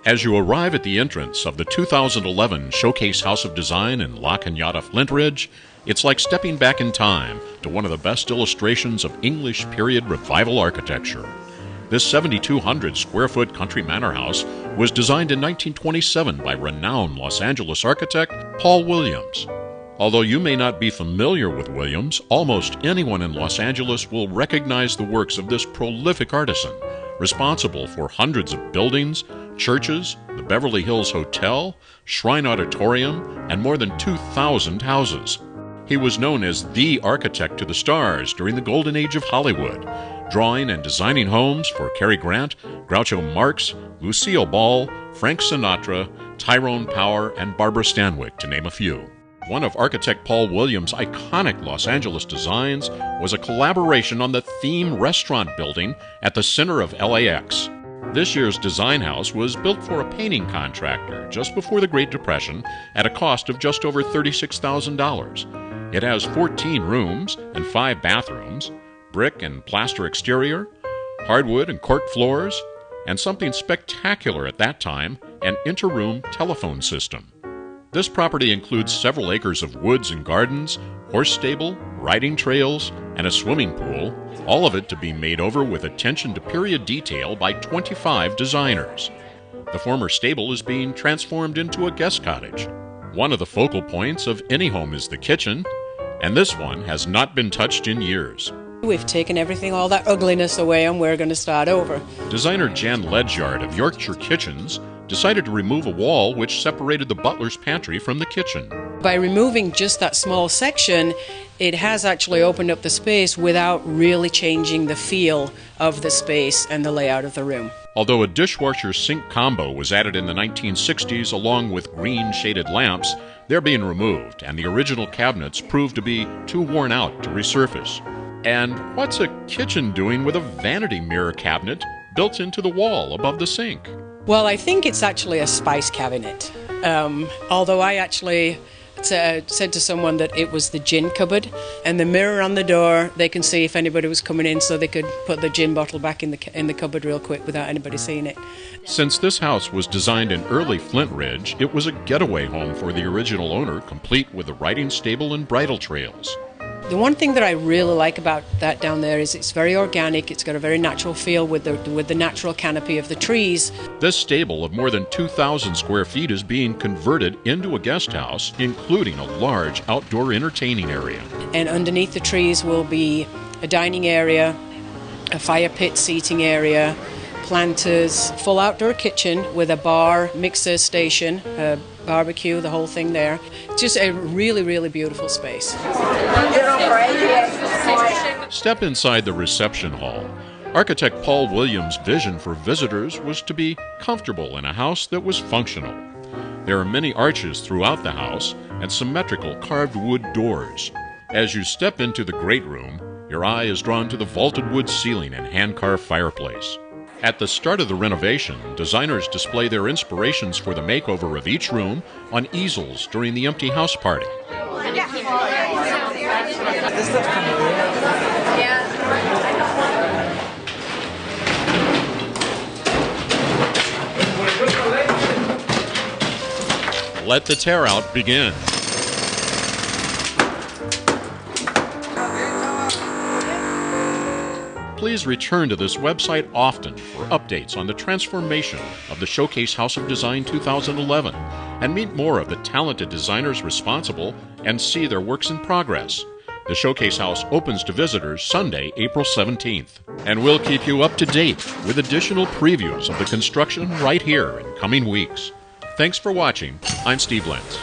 As you arrive at the entrance of the 2011 Showcase House of Design in La Cañada Flintridge, it's like stepping back in time to one of the best illustrations of English period revival architecture. This 7,200 square foot country manor house was designed in 1927 by renowned Los Angeles architect Paul Williams. Although you may not be familiar with Williams, almost anyone in Los Angeles will recognize the works of this prolific artisan, responsible for hundreds of buildings, churches, the Beverly Hills Hotel, Shrine Auditorium, and more than 2,000 houses. He was known as the architect to the stars during the golden age of Hollywood, drawing and designing homes for Cary Grant, Groucho Marx, Lucille Ball, Frank Sinatra, Tyrone Power, and Barbara Stanwyck, to name a few. One of architect Paul Williams' iconic Los Angeles designs was a collaboration on the theme restaurant building at the center of LAX. This year's design house was built for a painting contractor just before the Great Depression at a cost of just over $36,000. It has 14 rooms and 5 bathrooms, brick and plaster exterior, hardwood and cork floors, and something spectacular at that time, an inter-room telephone system. This property includes several acres of woods and gardens, horse stable, riding trails, and a swimming pool, all of it to be made over with attention to period detail by 25 designers. The former stable is being transformed into a guest cottage. One of the focal points of any home is the kitchen, and this one has not been touched in years. We've taken everything, all that ugliness away, and we're going to start over. Designer Jan Ledyard of Yorkshire Kitchens decided to remove a wall which separated the butler's pantry from the kitchen. By removing just that small section, it has actually opened up the space without really changing the feel of the space and the layout of the room. Although a dishwasher sink combo was added in the 1960s along with green shaded lamps, they're being removed, and the original cabinets proved to be too worn out to resurface. And what's a kitchen doing with a vanity mirror cabinet built into the wall above the sink? Well, I think it's actually a spice cabinet. Although I actually said to someone that it was the gin cupboard, and the mirror on the door, they can see if anybody was coming in, so they could put the gin bottle back in the cupboard real quick without anybody seeing it. Since this house was designed in early Flintridge, it was a getaway home for the original owner, complete with a riding stable and bridle trails. The one thing that I really like about that down there is it's very organic. It's got a very natural feel with the natural canopy of the trees. This stable of more than 2,000 square feet is being converted into a guest house, including a large outdoor entertaining area. And underneath the trees will be a dining area, a fire pit seating area, planters, full outdoor kitchen with a bar, mixer station, a barbecue, the whole thing there. Just a really, really beautiful space. Step inside the reception hall. Architect Paul Williams' vision for visitors was to be comfortable in a house that was functional. There are many arches throughout the house and symmetrical carved wood doors. As you step into the great room, your eye is drawn to the vaulted wood ceiling and hand-carved fireplace. At the start of the renovation, designers display their inspirations for the makeover of each room on easels during the empty house party. Let the tear out begin. Please return to this website often for updates on the transformation of the Showcase House of Design 2011 and meet more of the talented designers responsible and see their works in progress. The Showcase House opens to visitors Sunday, April 17th, and we'll keep you up to date with additional previews of the construction right here in coming weeks. Thanks for watching. I'm Steve Lenz.